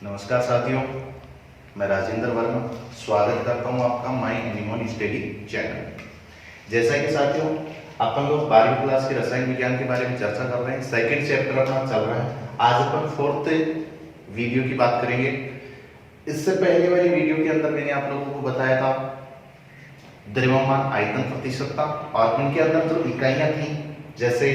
नमस्कार साथियों, मैं राजेंद्र वर्मा स्वागत करता हूं आपका माई एनिमोन स्टडी चैनल। जैसा कि साथियों अपन लोग 12वीं क्लास के रसायन विज्ञान के बारे में चर्चा कर रहे हैं। सेकंड चैप्टर अपना चल रहा है। आज अपन फोर्थ वीडियो की बात करेंगे। इससे पहले वाली वीडियो के अंदर मैंने आप लोगों को बताया था द्रव्यमान, आयतन, प्रतिशतता और उनके अंदर जो इकाइयां थी जैसे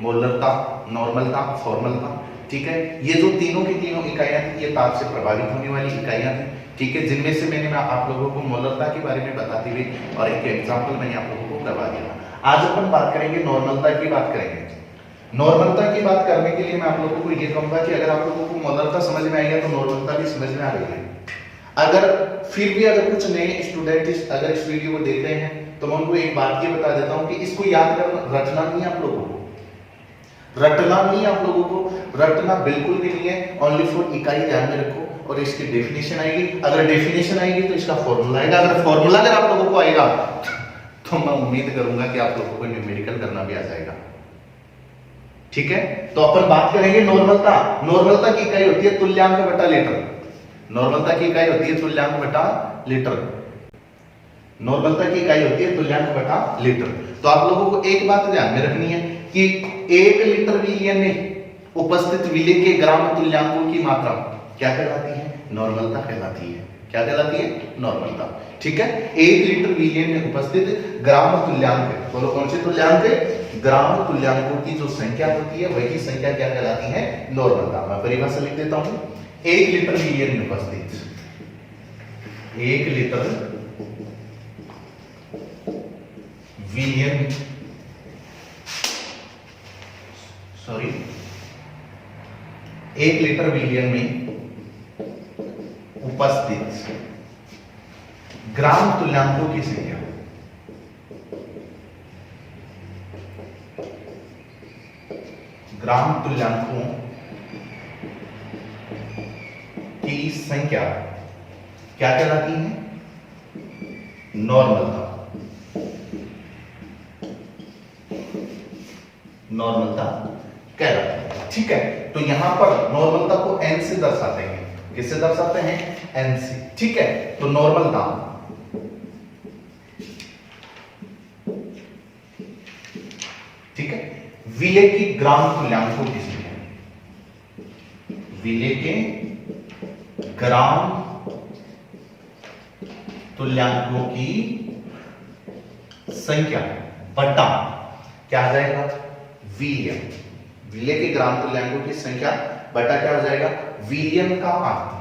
मोलरता, नॉर्मलता, फॉर्मलता। ठीक है, ये जो तीनों की तीनों इकाइयां थी ये ताप से प्रभावित होने वाली इकाइयां थी। ठीक है, जिनमें से मैंने आप लोगों को मोलरता के बारे में बताते हुए और एक एग्जांपल मैंने आप लोगों को करवा दिया। आज अपन बात करेंगे नॉर्मलता की बात करेंगे। नॉर्मलता की बात करने के लिए मैं आप लोगों को ये कहूंगा कि अगर आप लोगों को मोलरता समझ में आएगा तो नॉर्मलता भी समझ में आ रही है। अगर फिर भी अगर कुछ नए स्टूडेंट अगर इस वीडियो को देख रहे हैं तो मैं उनको एक बात ये बता देता हूं कि इसको याद करना, रटना नहीं आप लोगों को, रटना नहीं आप लोगों को, रटना बिल्कुल भी नहीं है। ओनली फॉर इकाई ध्यान में रखो और इसकी डेफिनेशन आएगी। अगर डेफिनेशन आएगी तो इसका फॉर्मूला आएगा। अगर फॉर्मूला अगर आप लोगों को आएगा तो मैं उम्मीद करूंगा कि आप लोगों को न्यूमेरिकल करना भी आ जाएगा। ठीक है, तो अपन बात करेंगे नॉर्मलता। नॉर्मलता की इकाई होती है तुल्यांक बटा लीटर। नॉर्मलता की इकाई होती है तुल्यांक बटा लीटर। नॉर्मलता की इकाई होती है तुल्यांक बटा लीटर। तो आप लोगों को एक बात ध्यान में रखनी है कि 1 लीटर विलियन में उपस्थित विलेय के ग्राम तुल्यांकों की मात्रा क्या कहलाती है? नॉर्मलता कहलाती है। क्या कहलाती है? नॉर्मलता। ठीक है, 1 लीटर विलियन में उपस्थित ग्राम तुल्यांक, बोलो कौन से तुल्यांक? ग्राम तुल्यांकों की जो संख्या होती है वही संख्या क्या कहलाती है? नॉर्मलता। मैं परिभाषा लिख देता हूं। 1 लीटर विलियन में उपस्थित 1 लीटर विलियन, सॉरी 1 लीटर विलियन में उपस्थित ग्राम तुल्यांकों की संख्या, ग्राम तुल्यांकों की संख्या क्या कहलाती है? नॉर्मलता। नॉर्मलता कहलाती है। ठीक है, तो यहां पर नॉर्मलता को n से दर्शाते हैं। किससे दर्शाते हैं? n से। ठीक है, तो नॉर्मलता ठीक है विलेय की ग्राम तुल्यांकों की संख्या, विलेय के ग्राम तुल्यांकों की संख्या बटा क्या आ जाएगा? विलियन। विलेय के ग्राम तुल्यांकों की संख्या बटा क्या हो जाएगा? विलियन का आयतन।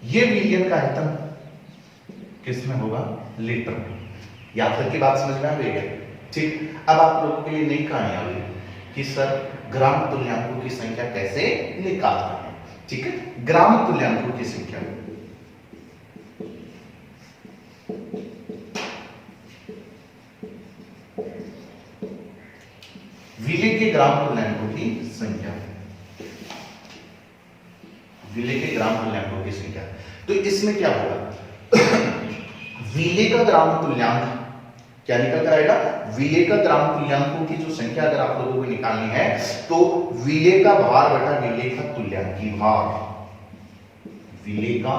ये विलियन का आयतन किसमें होगा? लीटर में। यहां तक की बात समझ में आ गई है? ठीक, अब आप लोगों के लिए नई कहानी आ गई कि सर ग्राम तुल्यांकों की संख्या कैसे निकालना है। ठीक है, ग्राम तुल्यांकों की संख्या विलेय के ग्राम तुल्यांकों की संख्या, विलेय के ग्राम तुल्यांकों की संख्या। तो इसमें क्या होगा? विलेय का ग्राम तुल्यांक क्या निकल कर आएगा? विलेय का ग्राम तुल्यांकों की जो संख्या अगर आप लोगों को निकालनी है तो विलेय का भार बटा विलेय का तुल्यांकी भार, विलेय का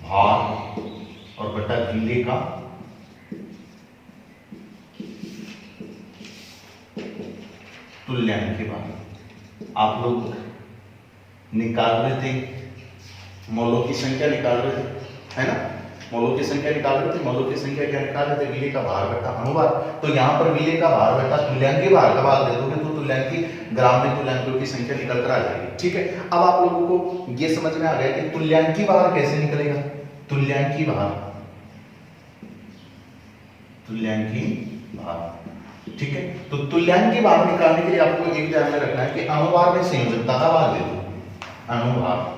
भार और बटा विलेय का तुल्यांकी भार। आप लोग निकाल रहे थे, मोलों की संख्या निकाल रहे थे, है ना? मोलों की संख्या निकाल रहे थे। मोलों की संख्या क्या निकाल रहे थे? विलेय का भार बटा अणुभार। तो यहां पर विलेय का भार बटा तुल्यांकी भार का भाग दे दोगे तो तुल्यांकी ग्राम में तुल्यांकों की संख्या निकल कर आ जाएगी। ठीक है, अब आप लोगों को यह समझ में आ गया कि तुल्यांकी भार कैसे निकलेगा? तुल्यांकी भार, तुल्यांकी भार। ठीक है, तो तुल्यांकी भार निकालने के लिए आपको एक ध्यान में रखना है कि अणुभार में संयोजकता का भाग दे दो, अणुभार,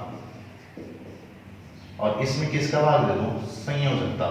और इसमें किसका भाग दे दो? संयोजकता।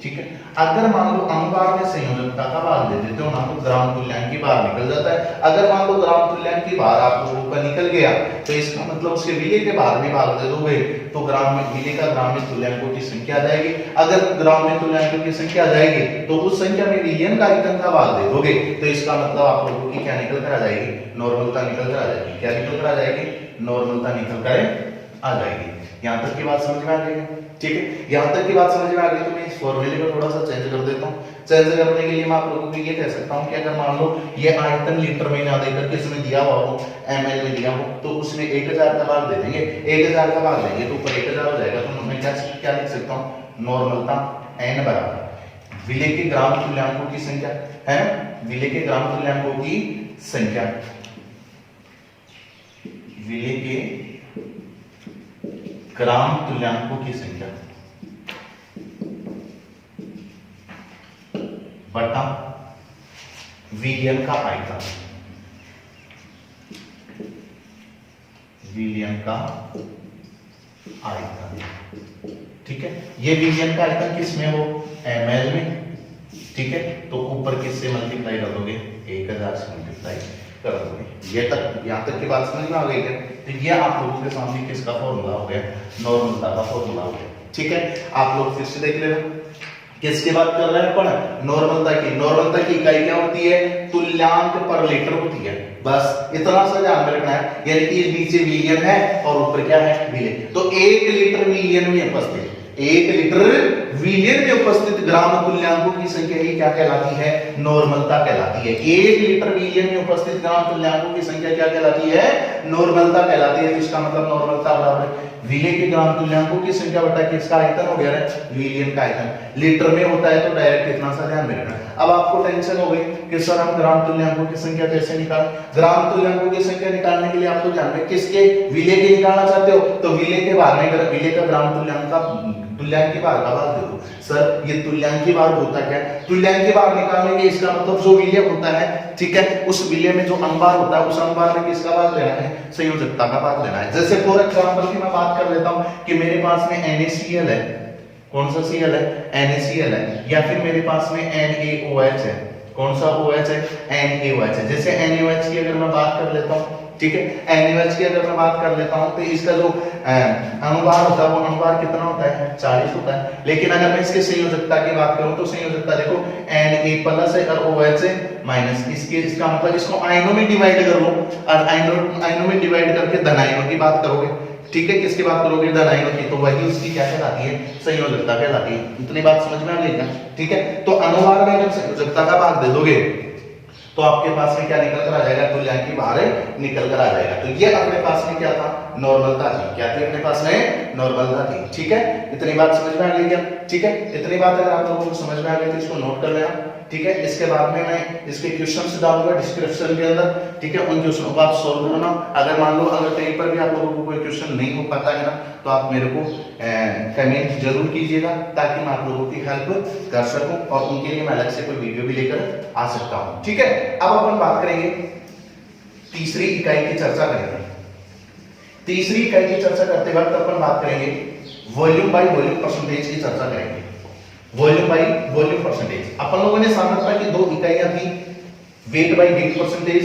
ठीक है। अगर मान लो अनुपात में संयोजकता का भाग दे देते हो ना तो ग्राम तुल्यांक की बाहर निकल जाता है। अगर मान लो ग्राम तुल्यांक की बाहर आप लोगों का निकल गया तो इसका मतलब उसके विलेय के बाहर में भाग दे दोगे तो ग्राम में विलेय का ग्राम में तुल्यांकों की संख्या आ जाएगी। अगर ग्राम में तुल्यांकों की संख्या आ जाएगी तो उस संख्या में विलयन का आयतन का भाग दे दोगे तो इसका मतलब आप लोगों की क्या निकल कर आ जाएगी, नॉर्मलता निकल कर आ जाएगी। क्या निकल कर आ जाएगी, नॉर्मलता निकल कर आ जाएगी। यहां तक की बात समझ में आ गई है, ठीक है। यहां तक की बात समझ में आ गई तो मैं इस फॉर्मूले को थोड़ा सा चेंज कर देता हूं। चेंज करने के लिए मैं आप लोगों को ये कह सकता हूं कि अगर मान लो ये आयतन लीटर में ना देकर के इसमें दिया हुआ हो, एमएल में दिया हो तो उसमें 1000 का भाग दे देंगे, 1000 का भाग देंगे तो ऊपर 1000 हो जाएगा। तो मैं क्या लिख सकता हूं, नॉर्मलता n बराबर विलेय के ग्राम तुल्यांकों की संख्या है ना, विलेय के ग्राम तुल्यांकों की संख्या, विलेय के ग्राम तुल्यांकों की संख्या बटा विलयन का आयतन, विलयन का आयतन, ठीक है। ये विलयन का आयतन किसमें हो, ml में, ठीक है। तो ऊपर किससे मल्टीप्लाई कर दोगे, 1000 से मल्टीप्लाई कर दोगे। ये तक यहां तक की बात समझ में आ गई है। तो ये आप लोगों के सामने किसका फॉर्मूला हो गया, नॉर्मलता का फॉर्मूला हो गया, ठीक है। आप लोग फिर से देख लेना किसकी बात कर रहे हैं अपन, नॉर्मलता की। नॉर्मलता की इकाई क्या होती है, तुल्यांक पर लीटर होती है, बस इतना सा ध्यान में रखना है। यानी कि नीचे विलियन है और ऊपर क्या है, विलेय। तो 1 लीटर विलियन में उपस्थित, 1 लीटर विलियन में उपस्थित ग्राम तुल्यांकों की संख्या ही क्या कहलाती है, नॉर्मलता कहलाती है। 1 लीटर विलियन में उपस्थित ग्राम तुल्यांकों की संख्या क्या कहलाती है, नॉर्मलता कहलाती है। इसका मतलब नॉर्मलता बराबर विलेय के ग्राम तुल्यांकों की संख्या बटा किसका आयतन हो गया है, विलियन का आयतन। लीटर में होता है तो डायरेक्ट इतना सा ध्यान में रखना। अब आपको टेंशन हो गई कि सर हम ग्राम तुल्यांकों की संख्या कैसे निकालें। ग्राम तुल्यांकों की संख्या निकालने के लिए आपको ध्यान में किसके, विलेय के निकालना चाहते हो तो विलेय के बाहर में अगर विलेय का ग्राम तुल्यांक का तुल्यांक के बाहर का भाग दे दो। सर ये तुल्यांक के बाहर होता क्या है, तुल्यांक के बाहर निकालने के इसका मतलब जो विलेय होता है, ठीक है, उस विलेय में जो अनुभार होता है उस अनुभार में किसका भाग लेना है, संयोजकता का भाग लेना है। जैसे फॉर एग्जांपल की मैं बात कर लेता हूं कि मेरे पास में NaCl है, कौन सा Cl है, NaCl है, या फिर मेरे पास में NaOH है, कौन सा OH है, NaOH है। जैसे NaOH की अगर मैं बात कर लेता हूं, ठीक है, NaOH की अगर मैं बात कर लेता हूं तो इसका जो अनुभार होता है वो अनुभार कितना होता है, 40 होता है। लेकिन अगर मैं इसके संयोजकता की बात करूं तो संयोजकता देखो Na+ है और OH माइनस, इसका मतलब इसको आयनों में डिवाइड कर लो और आयनों में डिवाइड करके धन आयनों की बात करोगे, ठीक है, किसकी बात करोगे, धन आयनों की, तो वही उसकी क्या कहलाती है, संयोजकता कहलाती है। इतनी बात समझ में आ गई क्या, ठीक है। तो अनुभार में अगर संयोजकता का भाग दे दोगे तो आपके पास में क्या निकल कर आ जाएगा, तुल्यांक की बाहर निकल कर आ जाएगा। तो ये अपने पास में क्या था, नॉर्मलता थी। क्या थी अपने पास में, नॉर्मलता थी, ठीक है। इतनी बात समझ में आ गई क्या, ठीक है। इतनी बात अगर आप लोगों को समझ में आ गई तो इसको नोट कर लेना, ठीक है। इसके बाद में मैं इसके क्वेश्चंस डालूंगा डिस्क्रिप्शन के अंदर, ठीक है। उन क्वेश्चनों को आप सॉल्व करना। अगर मान लो अगर कहीं पर भी आप लोगों को कोई क्वेश्चन नहीं हो पाता है ना तो आप मेरे को कमेंट जरूर कीजिएगा ताकि मैं आप लोगों की हेल्प कर सकूं और उनके लिए मैं अलग से कोई वीडियो भी लेकर आ सकता हूं, ठीक है। अब अपन बात करेंगे तीसरी इकाई की चर्चा करेंगे। तीसरी इकाई की चर्चा करते वक्त अपन बात करेंगे वॉल्यूम बाय वॉल्यूम परसेंटेज की चर्चा करेंगे। वॉल्यूम बाय वॉल्यूम परसेंटेज, अपन लोगों ने सांद्रता की 2 इकाइयां थी, weight by weight percentage,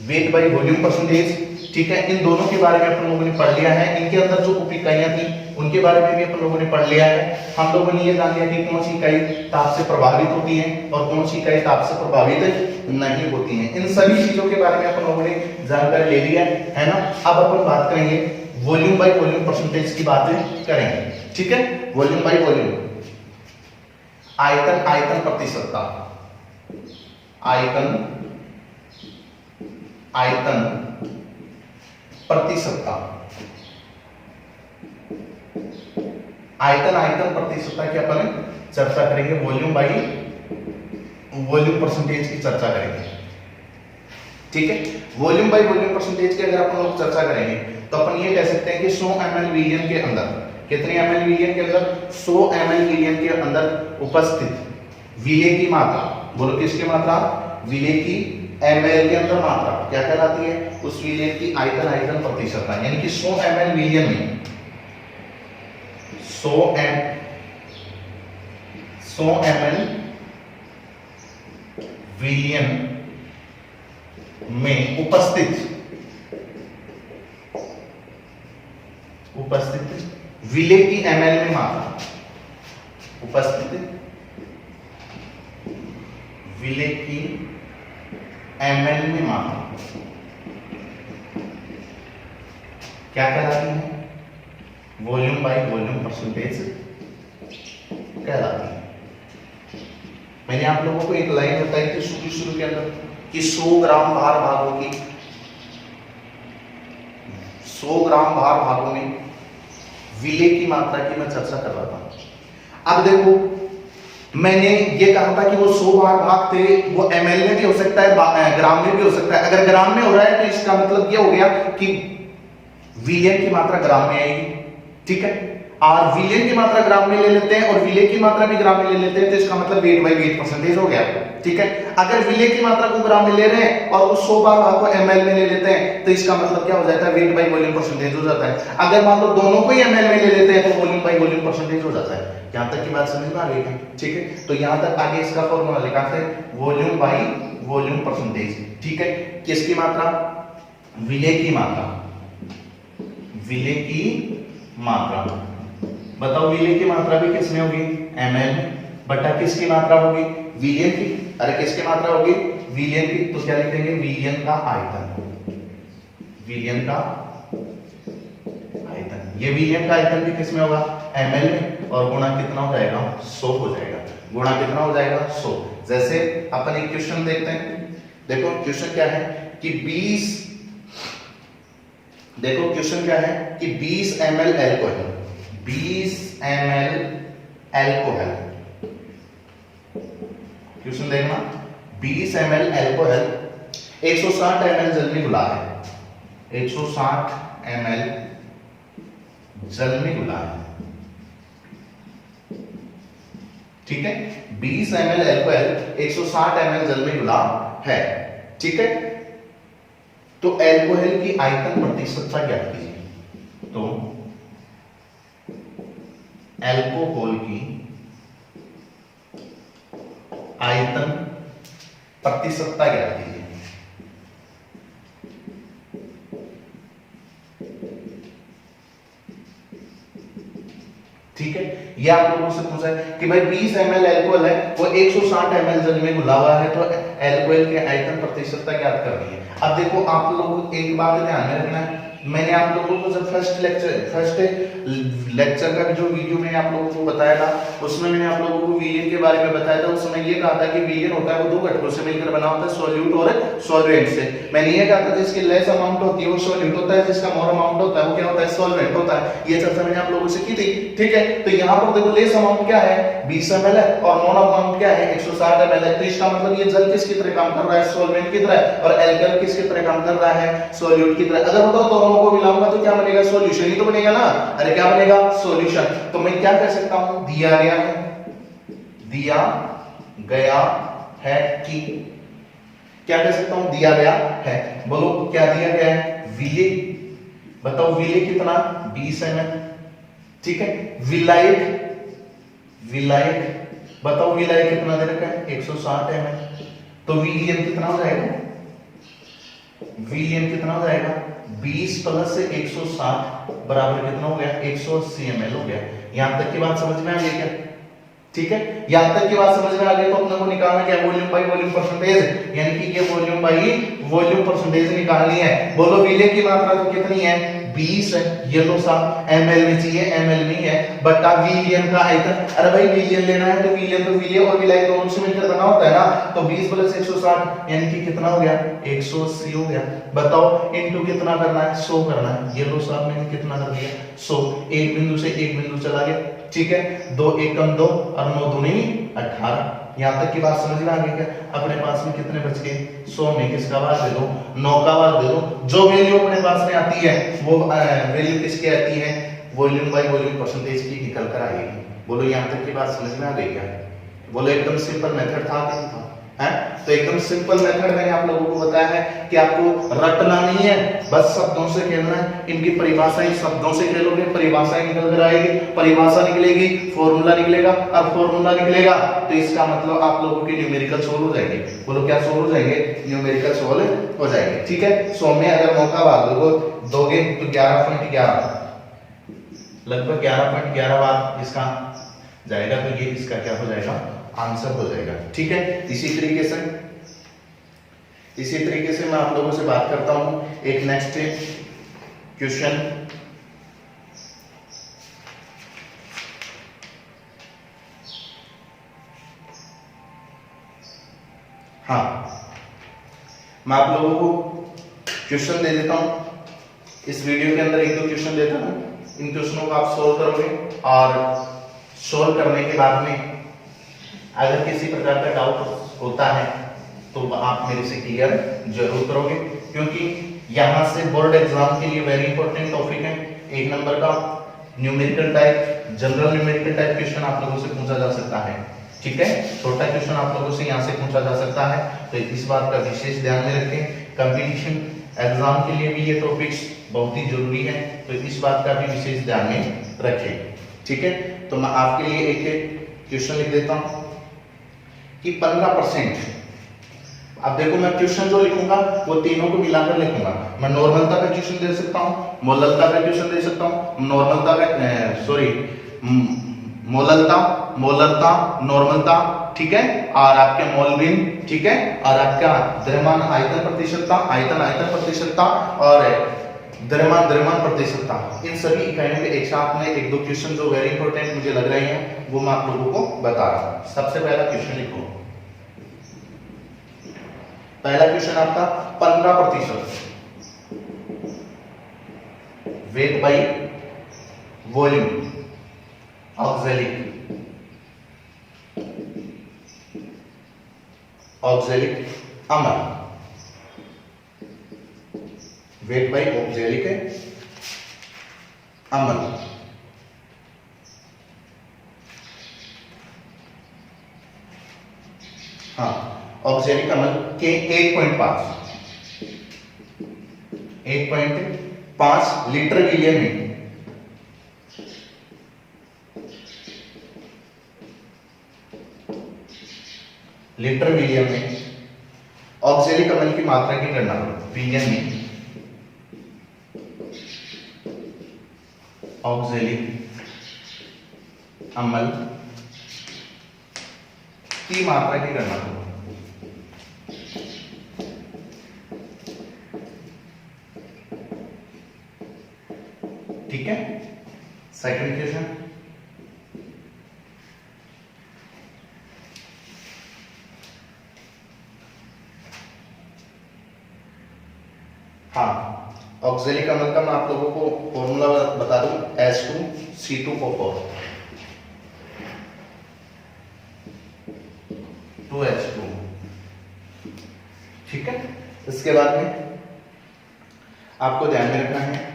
weight by volume percentage, ठीक है। इन दोनों के बारे में अपन लोगों ने पढ़ लिया है। इनके अंदर जो उप इकाइयां थी उनके बारे में भी अपन लोगों ने पढ़ लिया है। हम लोगों ने ये जान लिया कि कौन सी इकाई ताप से प्रभावित होती है और कौन सी इकाई ताप से प्रभावित नहीं होती है। इन सभी चीजों के बारे में अपन लोगों ने जानकारी ले लिया है ना। अब अपन बात करेंगे वॉल्यूम बाय वॉल्यूम परसेंटेज की बातें करेंगे, ठीक है। वॉल्यूम बाय वॉल्यूम, आयतन आयतन प्रतिशतता, आयतन आयतन प्रतिशतता, आयतन आयतन प्रतिशतता की अपन चर्चा करेंगे। वॉल्यूम बाय वॉल्यूम परसेंटेज की चर्चा करेंगे, ठीक है। वॉल्यूम बाय वॉल्यूम परसेंटेज की अगर अपन लोग चर्चा करेंगे तो अपन ये कह सकते हैं कि 100 ml विलियन के अंदर, कितने ml विलियन के अंदर, 100 ml विलियन के अंदर उपस्थित विलेय की मात्रा, बोलो किसकी मात्रा, विलेय की ml के अंदर मात्रा क्या कहलाती है, उस विलेय की आयतन आयतन प्रतिशतता। यानी कि 100 ml विलियन में 100 100 ml विलियन में उपस्थित विले की ml में मात्रा, उपस्थित विले की ml में मात्रा क्या कहलाती है? वॉल्यूम बाय वॉल्यूम परसेंटेज कहलाती है। मैंने आप लोगों को एक लाइन बताई थी शुरू के अंदर कि 100 ग्राम भार भागों की 100 ग्राम भार भागों में विले की मात्रा की मैं चर्चा कर रहा था। अब देखो मैंने ये कहा था कि वो 100 भाग थे, वो ml में भी हो सकता है, ग्राम में भी हो सकता है। अगर ग्राम में हो रहा है तो इसका मतलब ये हो गया कि विलियन की मात्रा ग्राम में आएगी, ठीक है। और विलियन की मात्रा ग्राम में ले लेते हैं और विले की मात्रा भी ग्राम में ले लेते हैं, तो इसका मतलब वेट बाय वेट परसेंटेज हो गया, ठीक है। अगर विले की मात्रा को ग्राम में ले रहे हैं और उस 100 भाग को ml में ले लेते हैं, तो इसका मतलब क्या हो जाता है? वेट बाय वॉल्यूम परसेंटेज हो जाता है। अगर मान लो दोनों को ही ml में ले लेते हैं तो वॉल्यूम बाय वॉल्यूम परसेंटेज हो जाता है। यहां तक की बात समझ में आ गई है, ठीक है। तो यहां तक आगे इसका फॉर्मूला लिखाते हैं, वॉल्यूम बाय वॉल्यूम परसेंटेज, ठीक है। किसकी मात्रा? विले की मात्रा, विले की मात्रा। बताओ विले की मात्रा भी किसमें होगी? ml में, बटा किसकी मात्रा होगी? विलियन की। अरे किसकी मात्रा होगी? विलियन की। तो क्या लिखेंगे? विलियन का आयतन, विलियन का आयतन। ये विलियन का आयतन भी किसमें होगा? ml में। और गुणा कितना हो जाएगा? 100 हो जाएगा। गुणा कितना हो जाएगा? 100। जैसे अपन एक क्वेश्चन देखते हैं, देखो क्वेश्चन क्या है कि 20, देखो क्वेश्चन क्या है कि 20 ml alcohol, 20 ml alcohol, question देखना, 20 ml एल्कोहल 160 ml जल में घुला है, 160 ml जल में घुला है, ठीक है। 20 ml एल्कोहल 160 ml जल में घुला है, ठीक है। तो एल्कोहल की आयतन प्रतिशतता ज्ञात कीजिए। तो एल्कोहल की आयतन प्रतिशतता ज्ञात कीजिए। ठीक है, ये आप लोगों से पूछा है कि भाई 20 ml एल्कोहल है, वो 160 ml जल में घुला हुआ है, तो एल्कोहल के आयतन प्रतिशतता ज्ञात करनी है। अब देखो आप लोग एक बात ध्यान में रखना है, मैंने आप लोगों को जब फर्स्ट लेक्चर का जो वीडियो मैंने आप लोगों को बताया था, उसमें मैंने आप लोगों को विलियन के बारे में बताया था। उस समय ये कहा था कि विलियन होता है वो दो घटकों से मिलकर बना होता है, सॉल्यूट और सॉल्वेंट से। मैंने ये कहा था जिसकी लेस अमाउंट होती है वो सॉल्यूट होता है, जिसका मोर अमाउंट होता है वो क्या होता है? सॉल्वेंट होता है। ये चर्चा मैंने आप लोगों से की थी, ठीक है। तो यहाँ पर देखो लेस अमाउंट क्या है? 20 ml है, और मोर अमाउंट क्या है? 160 ml है। तो इसका मतलब ये जल किसकी तरह काम कर रहा है? सॉल्वेंट की तरह। और एल्कोहल किसकी तरह काम कर रहा है? सॉल्यूट की तरह। अगर बताओ दोनों को मिलाऊंगा तो क्या बनेगा? सॉल्यूशन ही तो बनेगा ना। अरे क्या बनेगा? सॉल्यूशन। तो मैं क्या कह सकता हूं? दिया गया है, दिया गया है कि, क्या कह सकता हूं? दिया गया है। बोलो क्या दिया गया है? विले। बताओ विले कितना? 20 ml, ठीक है। विलायक, विलायक बताओ विलायक कितना दे रखा है? 160 ml। तो विलियन कितना हो जाएगा? विलियन कितना हो जाएगा? 20 प्लस 160 बराबर कितना हो गया? 180 ml हो गया। यहां तक की बात समझ में आ गई क्या? ठीक है, यहां तक की बात समझ में आ गई। तो अपने को निकालना क्या? वॉल्यूम बाय वॉल्यूम परसेंटेज, यानी कि ये वॉल्यूम बाय वॉल्यूम परसेंटेज निकालनी है। बोलो विले की मात्रा तो कितनी है? 20 है, ये लो साहब ml में चाहिए, ml में है, बटा विलियन का आयतन। अरे भाई विलियन लेना है तो विलियन तो विले और विलायक दोनों से मिलकर बना होता है ना। तो 20 प्लस 160 यानी कि कितना हो गया? 180 हो गया। बताओ इनटू कितना करना है? 100 करना है। ये लो साहब मैंने कितना कर दिया? 100। एक बिंदु से एक बिंदु चला गया, ठीक है। 2 एकम 2 और 9 दूनी 18। यहां तक की बात समझ में आ गई क्या? अपने पास में कितने बच गए? 100 में किसका भाग दे दो? 9 का भाग दे दो। जो वैल्यू अपने पास में आती है वो वैल्यू किसकी आती है? वॉल्यूम बाय वॉल्यूम परसेंटेज की निकल कर आएगी। बोलो यहां तक की बात समझ में आ गई क्या? बोलो एकदम सिंपल मेथड था कि नहीं था? है। तो एकदम सिंपल मेथड मैंने आप लोगों को बताया है कि आपको रटना नहीं है, बस शब्दों से खेलना है। इनकी परिभाषाएं शब्दों से खेलोगे, परिभाषाएं निकल कर आएगी, परिभाषा निकलेगी, फॉर्मूला निकलेगा, और फॉर्मूला निकलेगा तो इसका मतलब आप लोगों के न्यूमेरिकल सोल्व हो जाएंगे। बोलो क्या सोल्व हो जाएंगे? न्यूमेरिकल सोल्व हो जाएंगे। ठीक है, 100 में अगर मौका वालों को दोगे तो 11.11 लगभग 11.11 बार इसका जाएगा, तो ये इसका क्या हो जाएगा? आंसर हो जाएगा। ठीक है, इसी तरीके से मैं आप लोगों से बात करता हूं एक नेक्स्ट क्वेश्चन। हाँ, मैं आप लोगों को क्वेश्चन दे देता हूं। इस वीडियो के अंदर एक दो क्वेश्चन देता हूं, इन क्वेश्चनों को आप सोल्व करोगे, और सोल्व करने के बाद में अगर किसी प्रकार का डाउट होता है तो आप मेरे से क्लियर जरूर करोगे, क्योंकि यहां से बोर्ड एग्जाम के लिए वेरी इंपॉर्टेंट टॉपिक है। एक नंबर का numerical type, general numerical type question आप लोगों से पूछा जा सकता है। ठीक है, छोटा क्वेश्चन आप लोगों से यहां से पूछा जा सकता है, तो इस बात का विशेष ध्यान में रखें। कंपटीशन एग्जाम के लिए भी ये टॉपिक्स बहुत ही जरूरी है, तो इस बात का भी विशेष ध्यान में रखें। ठीक है, तो मैं आपके लिए एक क्वेश्चन लिख देता हूं कि 15%, अब देखो मैं क्वेश्चन जो लिखूंगा वो तीनों को मिलाकर लिखूंगा। मैं नॉर्मलता का क्वेश्चन दे सकता हूं, मोललता का क्वेश्चन दे सकता हूं, मोललता, नॉर्मलता, ठीक है, और आपके मोलबिन, ठीक है, और आपका द्रव्यमान आयतन प्रतिशतता, आयतन प्रतिशतता, और द्रव्यमान प्रतिशतता, इन सभी इकाइयों के एक साथ में एक दो क्वेश्चन जो वेरी इंपॉर्टेंट मुझे लग रहे हैं वो मैं आप लोगों को बता रहा हूं। सबसे पहला क्वेश्चन लिखो। पहला क्वेश्चन आपका 15% वेट बाई वॉल्यूम, ऑक्जेलिक अमल, वेट बाई ऑक्जेलिक अमल। हाँ, ऑक्जेलिक अमल के 1.5 लीटर विलियन में ऑक्जेलिक अमल की मात्रा की गणना करो। विलियन में ऑक्जेलिक अमल की मात्रा की गणना करो। ठीक है, सेकंड क्वेश्चन, हाँ, ऑक्जेलिक अम्ल का मैं आप लोगों को फॉर्मूला बता दूं, H2C2O4, 2H2। ठीक है, इसके बाद में आपको ध्यान में रखना है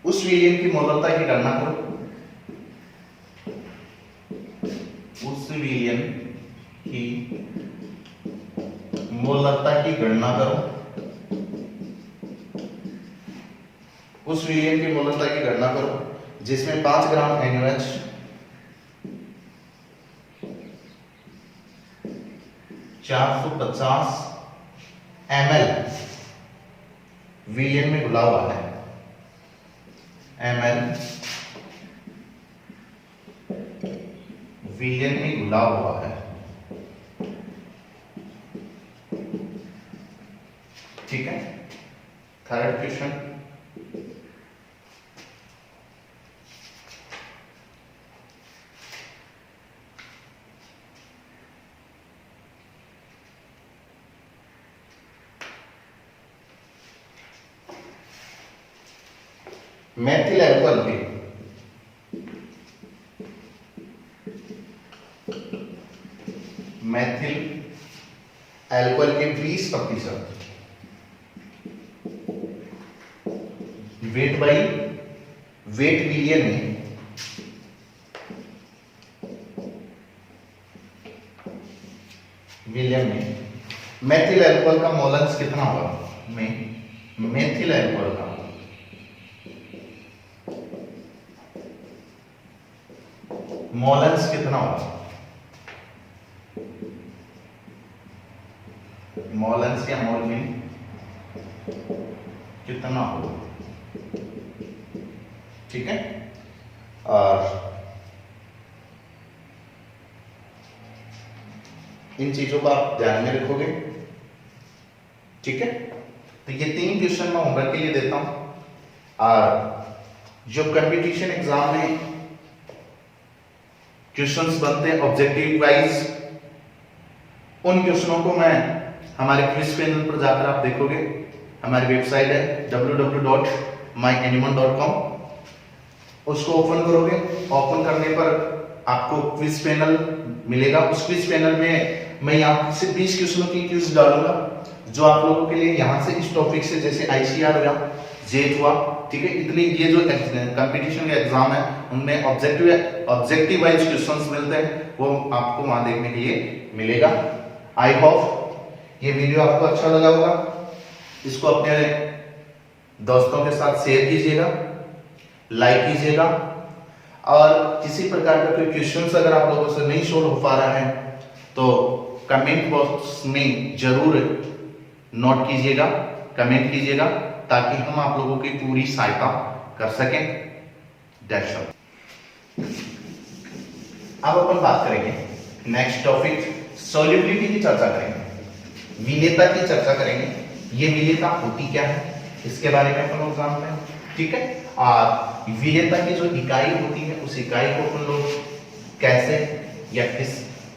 उस विलियन की मोलरता की गणना करो। उस विलियन की मोलरता की गणना करो। उस विलियन की मोलरता की गणना करो जिसमें 5 ग्राम NaOH, 450 ml विलियन में घुला हुआ है। ml विलियन में घुला हुआ है। ठीक है, थर्ड क्वेश्चन, मैथिल एल्कोहल के एल्कोहल के 20% वेट विलियन में हीलियम में मेथिल अल्कोहल का मोलेंस कितना होगा, में मेथिल अल्कोहल का मोलेंस कितना होगा, मोलेंस या मोल में कितना होगा, ठीक है। और इन चीजों को आप ध्यान में रखोगे, ठीक है। तो ये 3 क्वेश्चन मैं होमवर्क के लिए देता हूं। और जो कंपटीशन एग्जाम में क्वेश्चंस बनते हैं ऑब्जेक्टिव वाइज, उन क्वेश्चनों को मैं हमारे क्विज पैनल पर जाकर आप देखोगे। हमारी वेबसाइट है www.myanimon.com, उसको ओपन करोगे। ओपन करने पर आपको क्विज पैनल मिलेगा। उस क्विज पैनल में मैं यहाँ से 20 क्वेश्चनों की क्विज डालूंगा, जो आप लोगों के लिए यहाँ से इस टॉपिक से, जैसे आईसीआर हुआ, जेट हुआ, ठीक है, इतनी ये जो कंपटीशन का एग्जाम है उनमें ऑब्जेक्टिव वाइज क्वेश्चंस मिलते हैं, वो आपको वहां देखने के लिए मिलेगा। आई होप ये वीडियो आपको अच्छा लगा होगा। इसको अपने दोस्तों के साथ शेयर कीजिएगा, लाइक कीजिएगा। और किसी प्रकार का कोई क्वेश्चंस अगर आप लोगों से नहीं सोल्व हो पा रहा है तो कमेंट बॉक्स में जरूर नोट कीजिएगा, कमेंट कीजिएगा, ताकि हम आप लोगों की पूरी सहायता कर सकें। That's all. अब अपन बात करेंगे नेक्स्ट टॉपिक, सॉल्युबिलिटी की चर्चा करेंगे, विलेयता की चर्चा करेंगे। ये विलेयता होती क्या है इसके बारे में अपन लोग जानते हैं, ठीक है। और विलेयता की जो इकाई होती है उस इकाई को अपन लोग कैसे या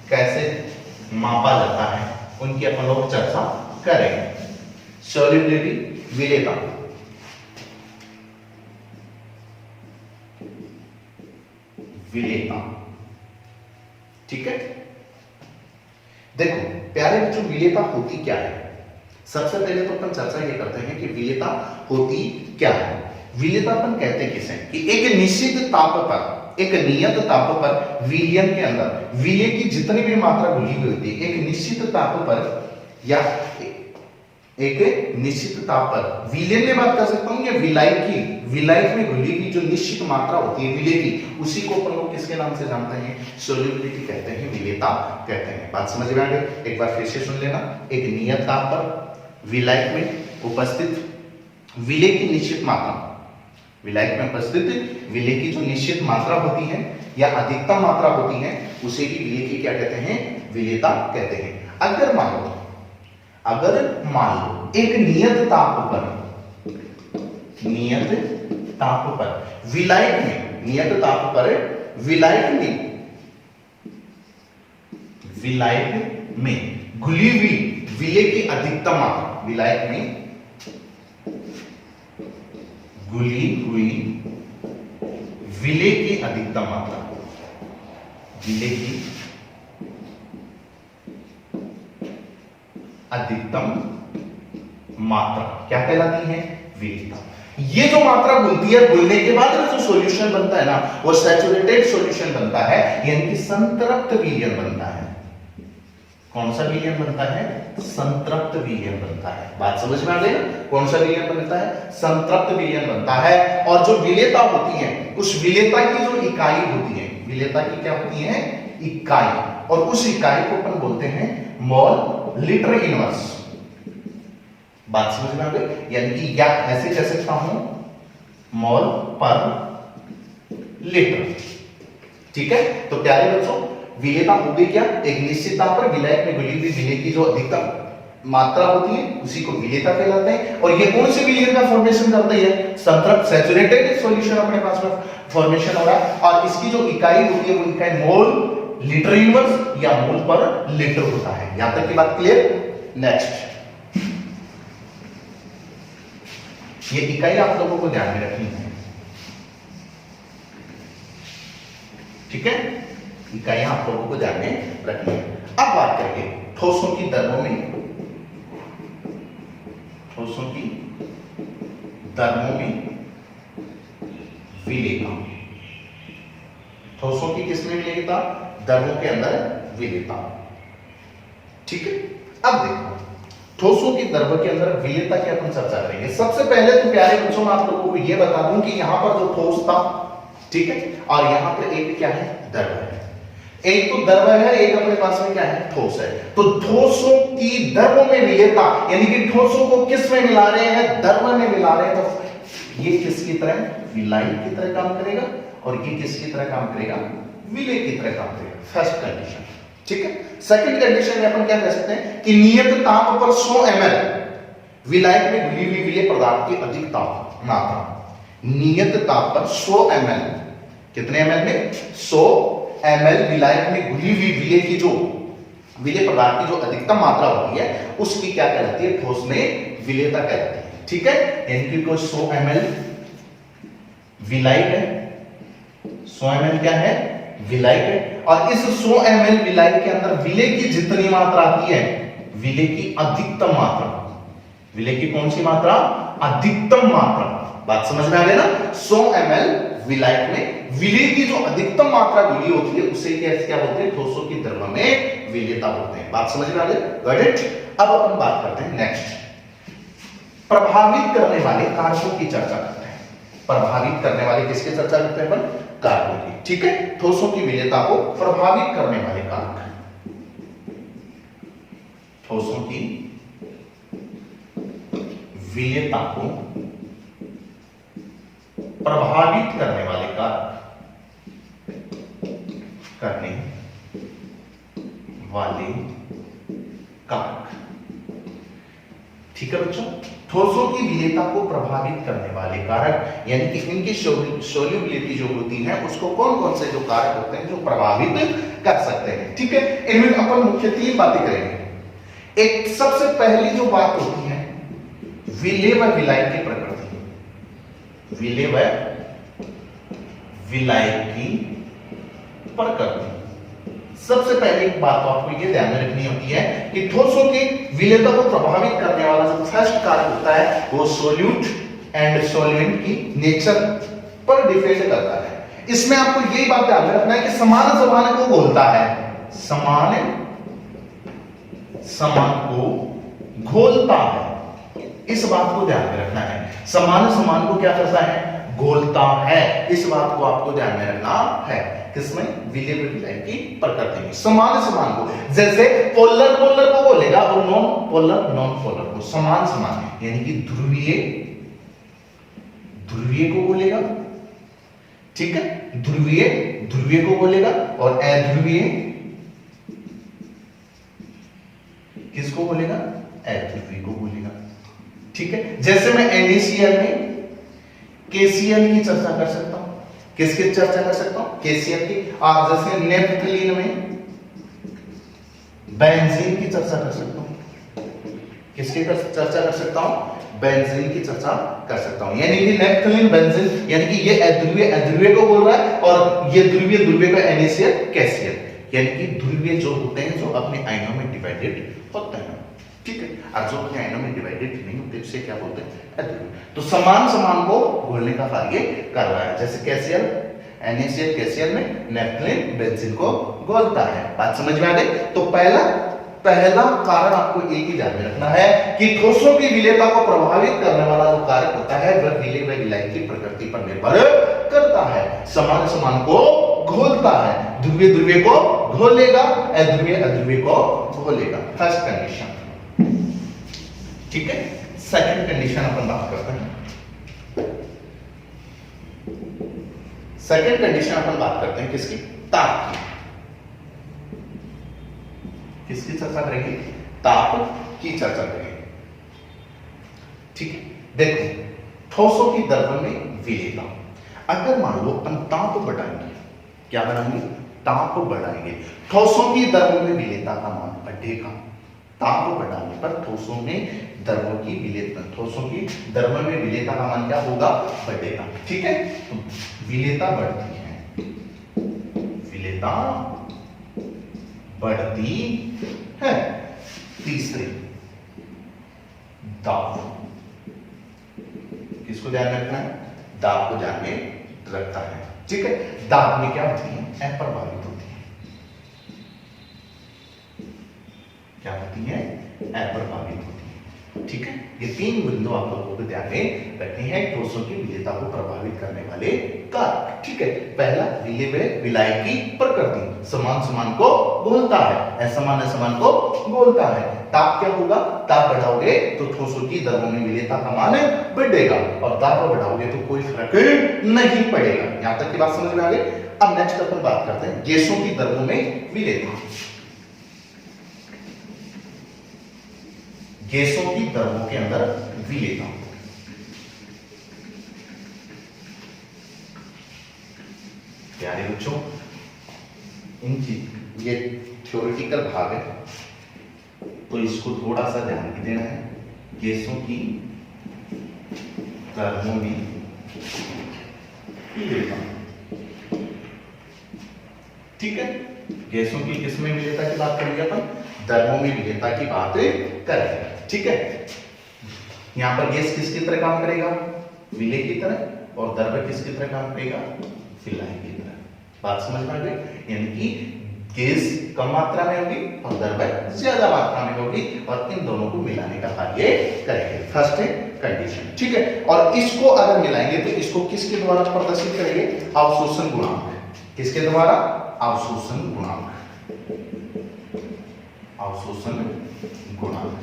कैसे मापा जाता है उनकी अपन लोग चर्चा करेंगे। सॉल्युबिलिटी, विलेयता। विलेयता, ठीक है। देखो प्यारे बच्चों, विलेयता होती क्या है। सबसे पहले तो अपन चर्चा ये करते हैं कि विलेयता होती क्या है। विलेयता अपन कहते किसे कि एक निश्चित ताप पर, एक नियत ताप पर विलयन के अंदर विलेय की जितनी भी मात्रा घुली हुई होती है, एक निश्चित ताप पर या एक निश्चित ताप पर, विलेय में बात कर सकता हूं या विलायक में घुली हुई जो निश्चित मात्रा होती है विलेय की, उसी को अपन लोग किसके नाम से जानते हैं, सॉल्युबिलिटी कहते हैं, विलेयता कहते हैं। बात समझ में आ गई? एक बार फिर से सुन लेना। एक नियत ताप पर विलायक में उपस्थित विलेय की निश्चित मात्रा, विलायक में उपस्थित विलेय की जो निश्चित मात्रा होती है या अधिकतम मात्रा होती है, उसे भी विलेय की क्या कहते हैं, विलेयता कहते हैं। अगर मान लो एक नियत ताप पर विलायक में, नियत ताप पर विलायक में घुली हुई विलेय की अधिकतम मात्रा, विलायक में घुली हुई विलेय की अधिकतम मात्रा, विलेय की अधिकतम मात्रा क्या कहलाती है, विलेयता। ये जो मात्रा घुलती है, घुलने के बाद जो सॉल्यूशन बनता है ना, वो सैचुरेटेड सॉल्यूशन बनता है, यानी कि संतृप्त विलयन बनता है। कौन सा विलयन बनता है, संतृप्त विलयन बनता है। बात समझ में आ गई ना? कौन सा विलयन बनता है, संतृप्त विलयन बनता है। और जो विलेयता होती है, उस विलेयता की जो इकाई होती है, विलेयता की क्या होती है, इकाई, और उस इकाई को अपन बोलते हैं मोल लीटर इनवर्स। बात समझ में आ गई? यानी कि या ऐसे कह सकता हूं मोल पर लीटर, ठीक है। तो प्यारे बच्चों, विलेयता हो गई क्या, एक निश्चित ताप पर विलायक में घुली हुई विलेय की जो अधिकतम मात्रा होती है उसी को विलेयता कहलाते हैं। और ये कौन से विलयन का फॉर्मेशन करता है, संतृप्त सैचुरेटेड सॉल्यूशन अपने पास में फॉर्मेशन हो रहा है। और इसकी जो इकाई होती है वो इकाई मोल लीटर इनवर्स या मोल पर लीटर होता है। यहां तक की बात क्लियर? नेक्स्ट, ये इकाई आप लोगों को ध्यान में रखनी है, ठीक है। इकाइयां आप लोगों को ध्यान में रखनी है। अब बात करेंगे ठोसों की दरों में, ठोसों की दरों में विलेयता, ठोसों की किसमें विलेयता, दरों के अंदर विलेयता। ठीक है। अब देखो ठोसों की द्रव्य के अंदर विलेयता की अपन चर्चा करेंगे। सबसे पहले तो प्यारे बच्चों मैं आप लोगों को यह बता दूं कि यहां पर जो ठोस था, ठीक है, और यहां पर एक क्या है, द्रव्य है। एक तो द्रव्य है, एक अपने पास में क्या है, ठोस है। तो ठोसों की द्रव्य में विलेयता, यानी कि ठोसों को किस में मिला रहे हैं, द्रव्य में मिला रहे हैं, तो ये किसकी तरह, विलायक की तरह काम करेगा, और ये किसकी तरह काम करेगा, विलेय की तरह काम करेगा। फर्स्ट कंडीशन, ठीक है। सेकंड कंडीशन में अपन क्या कह सकते हैं कि नियत ताप पर 100 ml विलायक में घुली हुई विलेय पदार्थ की अधिक ताप मात्रा, नियत ताप पर 100 ml, कितने ml में, 100 ml विलायक में घुली हुई विलेय की जो विलेय पदार्थ की जो अधिकतम मात्रा होती है उसकी क्या कहलाती है, ठोस में विलेयता कहलाती है, ठीक है। यानी कि कोई 100 ml विलायक है, 100 ml क्या है, विलायक है, और इस 100 ml विलायक के अंदर विलेय की जितनी मात्रा आती है, विलेय की अधिकतम मात्रा, विलेय की कौन सी मात्रा, अधिकतम मात्रा, बात समझ में आ गई ना। 100 ml विलायक में विलेय की जो अधिकतम मात्रा घुली होती है उसे क्या बोलते हैं, ठोसों की द्रव्य में विलेयता बोलते हैं। बात समझ में आ गई, गॉट इट। अब अपन बात करते हैं नेक्स्ट, प्रभावित करने वाले कारकों की चर्चा करते हैं। प्रभावित करने वाले किसकी चर्चा करते हैं अपन, कारकों की, ठीक है। ठोसों की विलेयता को प्रभावित करने वाले कारक, ठोसों की विलेयता को प्रभावित करने वाले कारक, करने वाले कारक, ठीक है बच्चों। ठोसों की विलेयता को प्रभावित करने वाले कारक, यानी कि इनकी सोल्यूबिलिटी जो होती है उसको कौन कौन से जो कारक होते हैं जो प्रभावित कर सकते हैं, ठीक है। इनमें अपन मुख्य 3 बातें करेंगे। एक सबसे पहली जो बात होती है विलेय व विलायक की प्रकृति, विलेय व विलायक की प्रकृति। सबसे पहले एक बात तो आपको ये ध्यान में रखनी होती है कि ठोसों की विलेयता को प्रभावित करने वाला जो फर्स्ट कारक होता है वो सोल्यूट एंड सॉल्वेंट की नेचर पर डिपेंड करता है। इसमें आपको यही बात ध्यान में रखना है कि समान समान को घोलता है, समान समान को घोलता है, इस बात को ध्यान में रखना है। समान समान को क्या करता है, घोलता है, इस बात को आपको ध्यान में रखना है। किसमें, विलेय व विलायक की प्रकृति में समान समान को, जैसे पोलर पोलर को बोलेगा और नॉन पोलर नॉन पोलर को, समान समान यानी कि ध्रुवीय ध्रुवीय को बोलेगा, ठीक है, ध्रुवीय ध्रुवीय को बोलेगा, और अध्रुवीय किसको बोलेगा, अध्रुवीय को बोलेगा, ठीक है। जैसे मैं NaCl में KCl की चर्चा कर सकता हूं, किसकी चर्चा कर सकता हूं, KCl की, और जैसे नेफ्थलीन में बेंजीन की चर्चा कर सकता हूं, किसकी चर्चा कर सकता हूं, बेंजीन की चर्चा कर सकता हूं। यानी कि नेफ्थलीन बेंजीन, यानी कि ये अध्रुवीय अध्रुवीय को बोल रहा है और ये ध्रुवीय ध्रुवीय का NaCl KCl, यानी कि ध्रुवीय जो होते हैं जो अपने आयनों में डिवाइडेड होते हैं, ठीक है, और जो अपने आयनों में डिवाइडेड नहीं होते उसे क्या बोलते हैं, अध्रुवीय। तो समान समान को घोलने का कार्य कर रहा है, जैसे KCl NaCl KCl में नेफ्थलीन बेंजीन को घोलता है। बात समझ में आ गई। तो पहला कारण आपको एक ही ध्यान में रखना है कि ठोसों की विलेयता को प्रभावित करने वाला जो कारक होता है वह विलेय व विलायक की प्रकृति पर निर्भर करता है। समान समान को घोलता है, ध्रुवीय ध्रुवीय को घोलेगा, अध्रुवीय अध्रुवीय को घोलेगा। फर्स्ट कंडीशन, ठीक है। सेकंड कंडीशन अपन बात करते हैं। सेकंड कंडीशन अपन बात करते हैं किसकी, ताप की। किसकी चर्चा करेंगे, ताप की चर्चा करेंगे, ठीक है। देखो ठोसों की द्रव्य में विलेयता, अगर मान लो अपन ताप बढ़ाएंगे, क्या बढ़ाएंगे, ताप बढ़ाएंगे, ठोसों की द्रव्य में विलेयता का मान बढ़ेगा। ताप बढ़ाने पर ठोसों में द्रव्यों की विलेयता, ठोसों की द्रव्य में विलेयता का मान क्या होगा, बढ़ेगा, ठीक है। तो विलेयता बढ़ती है, विलेयता बढ़ती है। तीसरे दाब, किसको ध्यान में रखना है, दाब को ध्यान में रखता है, ठीक है। दाब में क्या होती है, अप्रभावित होती है, क्या होती है, अप्रभावित होती है। ठीक है, ये तीन बिंदु आप लोगों को ध्यान में रखनी है ठोसों की विलेयता को प्रभावित करने वाले कारक। ठीक है, पहला विलय की प्रकृति, समान समान को बोलता है, असमान को बोलता है। ताप क्या होगा, ताप बढ़ाओगे तो ठोसों की द्रव्यों में विलेयता का मान बढ़ेगा और दाब बढ़ाओगे तो कोई फर्क नहीं पड़ेगा। यहां तक की बात समझ में आ गई। अब नेक्स्ट अपन बात करते हैं गैसों की द्रव्यों में विलेयता। गैसों की द्रव्यों के अंदर विलेयता, प्यारे बच्चों, इनकी ये थ्योरेटिकल भाग है तो इसको थोड़ा सा ध्यान भी देना है। गैसों की द्रव्यों में विलेयता, ठीक है, गैसों की किसमें विलेयता की बात करेंगे अपन, द्रव्यों में विलेयता की बात करेंगे। ठीक है, यहां पर गैस किसकी तरह काम करेगा, विलेय की तरह, और द्रव्य किसकी तरह काम करेगा, विलायक की तरह। बात समझ में आ गई, यानी कि गैस कम मात्रा में होगी और द्रव्य ज्यादा मात्रा में होगी और इन दोनों को मिलाने का कार्य करेंगे, फर्स्ट कंडीशन। ठीक है, और इसको अगर मिलाएंगे तो इसको किसके द्वारा प्रदर्शित करेंगे, अवशोषण गुणांक। किसके द्वारा, अवशोषण गुणांक, अवशोषण गुणांक।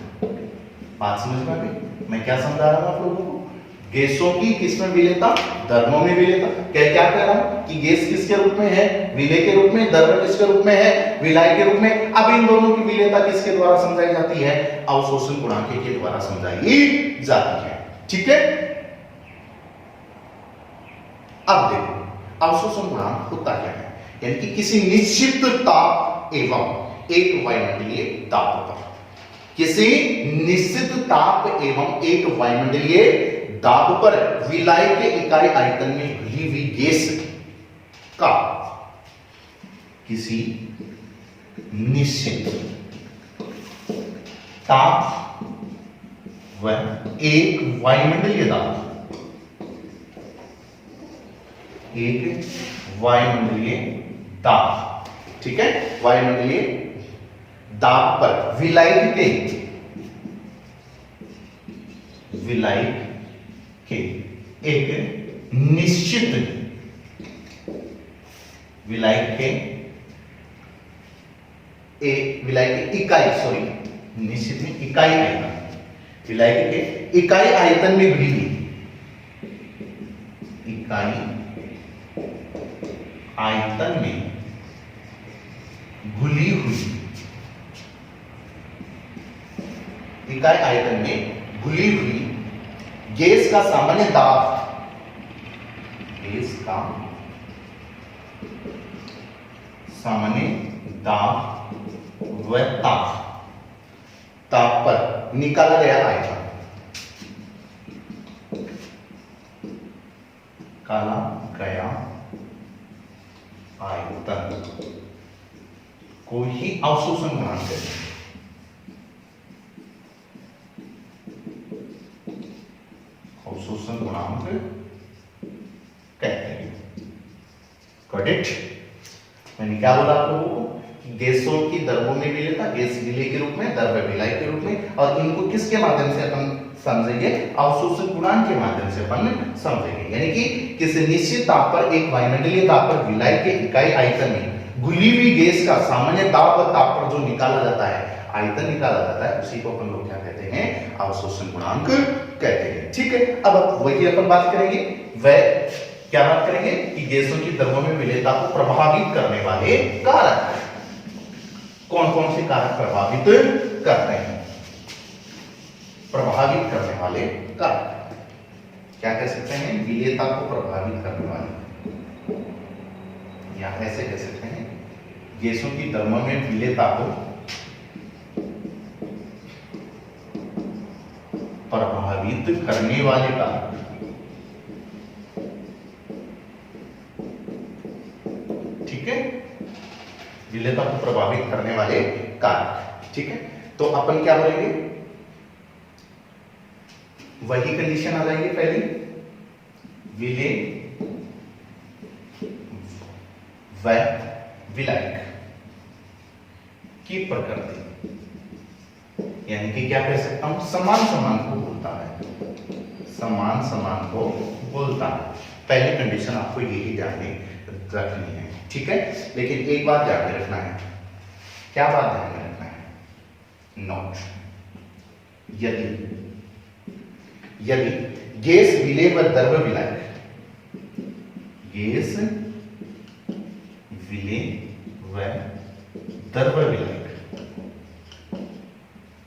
बात समझ में आ गई, मैं क्या समझा रहा हूं आप लोगों को, गैसों की किसमें विलेयता, द्रव्यों में विलेयता। क्या कह रहा हूं कि गैस किसके रूप में है, विलेय के रूप में, द्रव्य किसके रूप में है, विलायक के रूप में। अब इन दोनों की विलेयता किसके द्वारा समझाई जाती है, अवशोषण गुणांक के द्वारा समझाई जाती है। ठीक है, अब देखो अवशोषण गुणांक होता क्या है, यानी कि किसी निश्चित ताप एवं एक वायुमंडलीय दाब पर, किसी निश्चित ताप एवं एक वायुमंडलीय दाब पर विलायक के इकाई आयतन में घुली हुई गैस का किसी निश्चित ताप व एक वायुमंडलीय दाब, एक वायुमंडलीय दाब, ठीक है, वायुमंडलीय दाब पर विलायक के एक निश्चित विलायक के इकाई, सॉरी, निश्चित में इकाई आयतन, विलायक के इकाई आयतन में घुली हुई, इकाई आयतन में घुली हुई, इकाई आयतन में घुली हुई गैस का सामान्य दाब, गैस का सामान्य दाब व ताप पर निकाला गया आयतन, काला गया आयतन को ही अवशोषण गुणांक कहते हैं। अवशोषण गुणांक कहते हैं। Got it? मैंने क्या बोला आप लोगों को कि गैसों की द्रव्यों में विलेयता, गैस विलेय के रूप में, द्रव्य विलायक के रूप में, और इनको किसके माध्यम से अपन समझेंगे, अवशोषण गुणांक के माध्यम से अपन समझेंगे। यानी कि किसी निश्चित ताप पर एक वायुमंडलीय ताप पर विलायक के इकाई आयतन में घुली हुई गैस का सामान्य दाब और ताप पर जो निकाला जाता है, आयतन निकाला जाता है, उसी को अपन लोग क्या कहते हैं, अवशोषण गुणांक कहते हैं। ठीक है, अब वही अपन बात करेंगे, वह क्या बात करेंगे कि गैसों की द्रव्यों में विलेयता को प्रभावित करने वाले कारक, कौन कौन से कारक प्रभावित करते हैं, प्रभावित करने वाले कारक क्या कह सकते हैं, विलेयता को प्रभावित करने वाले, या ऐसे कह सकते हैं गैसों की द्रव्यों में विलेयता को प्रभावित करने वाले कारक। ठीक है, विलेयता को प्रभावित करने वाले कारक। ठीक है, तो अपन क्या बोलेंगे, वही कंडीशन आ जाएगी पहली, विलेय व विलायक की प्रकृति, यानी कि क्या कह सकता हूं, समान समान को बोलता है, समान समान को बोलता है। पहली कंडीशन आपको यही ध्यान में रखनी है, ठीक है। लेकिन एक बात ध्यान में रखना है, क्या बात ध्यान में रखना है, नोट, यदि गैस विलेय व द्रव्य विलायक, गैस विलेय व द्रव्य विलायक,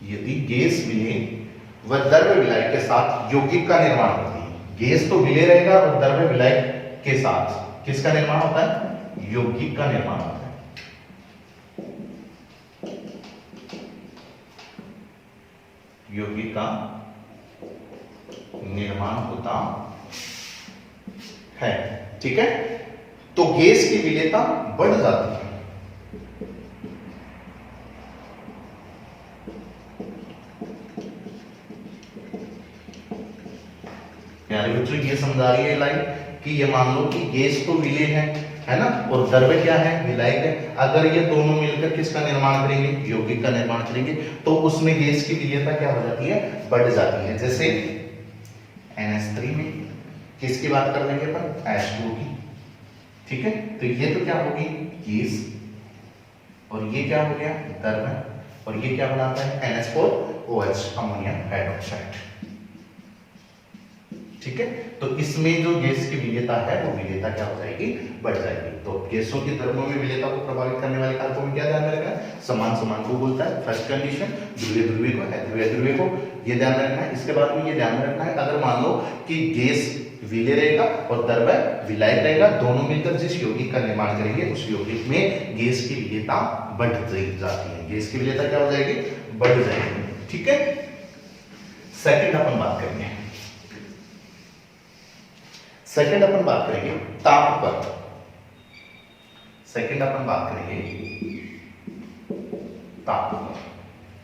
यदि गैस विलेय व द्रव्य विलायक के साथ यौगिक का निर्माण होती है, गैस तो विलेय रहेगा और द्रव्य विलायक के साथ किसका निर्माण होता है, यौगिक का निर्माण होता है। यौगिक का निर्माण होता है, ठीक है। तो गैस की विलेयता बढ़ जाती है। प्यारे बच्चों, ये समझा रही है लाइन कि ये मान लो कि गैस तो विलेय है ना, और द्रव्य क्या है, विलायक है। अगर ये दोनों मिलकर किसका निर्माण करेंगे, यौगिक का निर्माण करेंगे, तो उसमें गैस की विलेयता क्या हो जाती है, बढ़ जाती है। जैसे NH3 में किसकी बात कर लेंगे अपन, H2 की, ठीक है। तो ये तो क्या होगी, गैस, और ये क्या हो गया, द्रव्य, और ये क्या बनाता है, NH4OH, अमोनियम हाइड्रोक्साइड, ठीक है। तो इसमें जो गैस की विलेयता है वो विलेयता क्या हो जाएगी, बढ़ जाएगी। तो गैसों की द्रव्यों में विलेयता को प्रभावित करने वाले कारकों में क्या ध्यान में रखना है, समान समान को बोलता है, फर्स्ट कंडीशन, ध्रुवीय ध्रुवीय को, अध्रुवीय ध्रुवीय को, ये ध्यान में रखना है। इसके बाद में ये ध्यान में रखना है, अगर मान लो कि गैस विलेय रहेगा और द्रव्य विलायक रहेगा, दोनों मिलकर जिस यौगिक का निर्माण करेंगे उस यौगिक में गैस की विलेयता बढ़ जाती है, गैस की विलेयता क्या हो जाएगी, बढ़ जाएगी, ठीक है। सेकंड अपन बात करेंगे, सेकंड अपन बात करेंगे ताप पर, सेकंड अपन बात करेंगे ताप पर,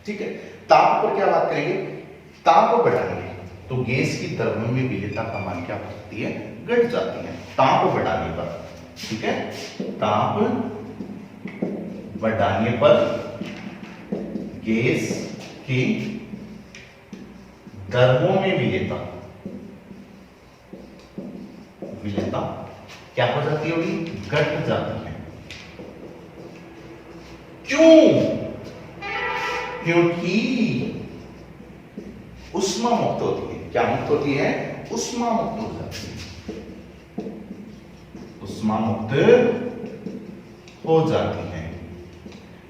ठीक है। ताप पर क्या बात करेंगे, ताप को बढ़ाएंगे तो गैस की द्रव्यों में विलेयता का मान क्या होती है, घट जाती है, ताप बढ़ाने पर, ठीक है। ताप बढ़ाने पर गैस की द्रव्यों में विलेयता क्या हो जाती होगी, घट जाती है। क्यों, क्योंकि उष्मा मुक्त होती है, क्या मुक्त होती है, उष्मा मुक्त हो जाती है, उष्मा मुक्त हो जाती है।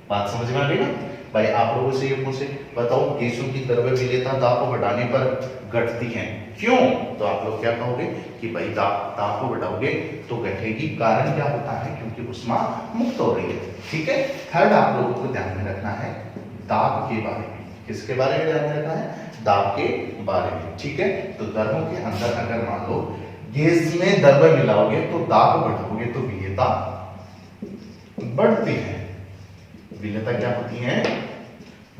बात समझ में आ गई ना भाई। आप लोगों से ये पूछे, बताओ गैसों की द्रव्य विलेयता ताप को बढ़ाने पर घटती है, क्यों, तो आप लोग क्या कहोगे कि भाई ताप को बढ़ाओगे तो घटेगी, कारण क्या होता है, क्योंकि उष्मा मुक्त हो रही है, ठीक है। थर्ड आप लोगों को ध्यान में रखना है दाब के बारे में, किसके बारे में ध्यान में रखना है, दाब के बारे में, ठीक है। तो द्रव्यों के अंदर अगर मान लो गैस में द्रव्य मिलाओगे तो दाब बढ़ाओगे तो विलेयता बढ़ती है, विलेयता क्या होती है,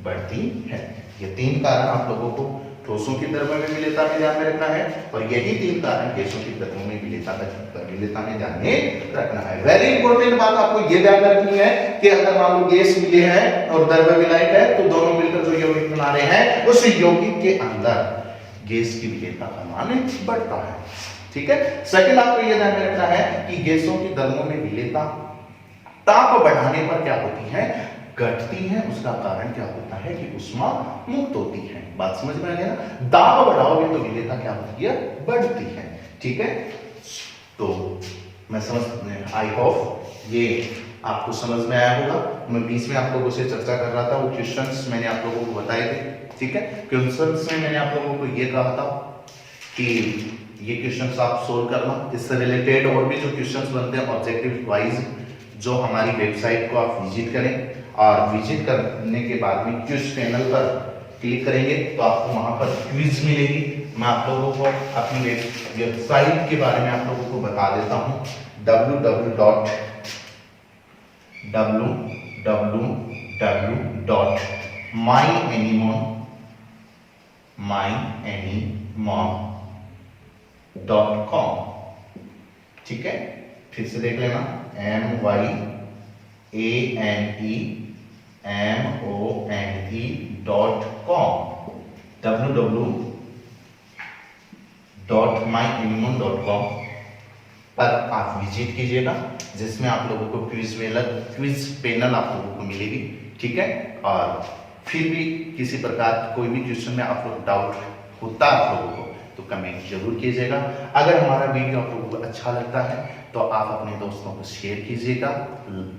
बढ़ती है। ये तीन कारण आप लोगों को ठोसों की द्रव्य में विलेयता में ध्यान में रखना है, और यही तीन कारण गैसों की द्रव्यों में विलेयता में ध्यान में रखना है। वेरी इंपॉर्टेंट बात आपको ये ध्यान रखनी है कि अगर मान लो गैस विलेय है और द्रव्य विलायक है तो दोनों मिलकर जो यौगिक बना रहे हैं उस यौगिक के अंदर गैस की विलेयता का मान बढ़ता है, ठीक है। सेकंड आपको यह ध्यान में रखना है कि गैसों की द्रव्यों में विलेयता ताप बढ़ाने पर क्या होती है, घटती है। उसका कारण क्या होता है कि उष्मा मुक्त होती है। बात समझ में आ गया ना। दाब बढ़ाओगे तो विलेयता क्या होती है, बढ़ती है, ठीक है। तो मैं समझ, आई होप ये आपको समझ में आया होगा। मैं बीच में आप लोगों से चर्चा कर रहा था, वो क्वेश्चंस मैंने आप लोगों को बताए थे, ठीक है। क्वेश्चंस में मैंने आप लोगों को ये कहा था कि ये क्वेश्चंस आप सोल्व करना। इससे रिलेटेड और भी जो क्वेश्चंस बनते हैं ऑब्जेक्टिव वाइज, जो हमारी वेबसाइट को आप विजिट करें, और विजिट करने के बाद में क्विज पैनल पर क्लिक करेंगे तो आपको वहां पर क्विज मिलेगी। मैं आप लोगों को अपनी वेबसाइट के बारे में आप लोगों को बता देता हूं, www.myanimon.com, ठीक है। फिर से देख लेना, MYANEMONE www.myimmune.com पर आप विजिट कीजिएगा, जिसमें आप लोगों को क्विज पैनल आप लोगों को मिलेगी, ठीक है। और फिर भी किसी प्रकार कोई भी क्वेश्चन में आप लोग डाउट होता है आप लोगों को तो कमेंट जरूर कीजिएगा। अगर हमारा वीडियो आप लोगों को अच्छा लगता है तो आप अपने दोस्तों को शेयर कीजिएगा,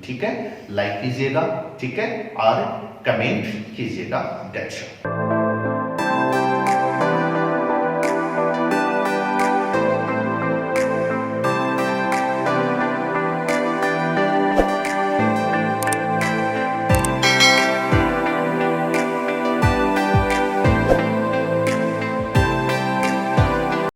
ठीक है, लाइक कीजिएगा, ठीक है, और कमेंट कीजिएगा। That's all.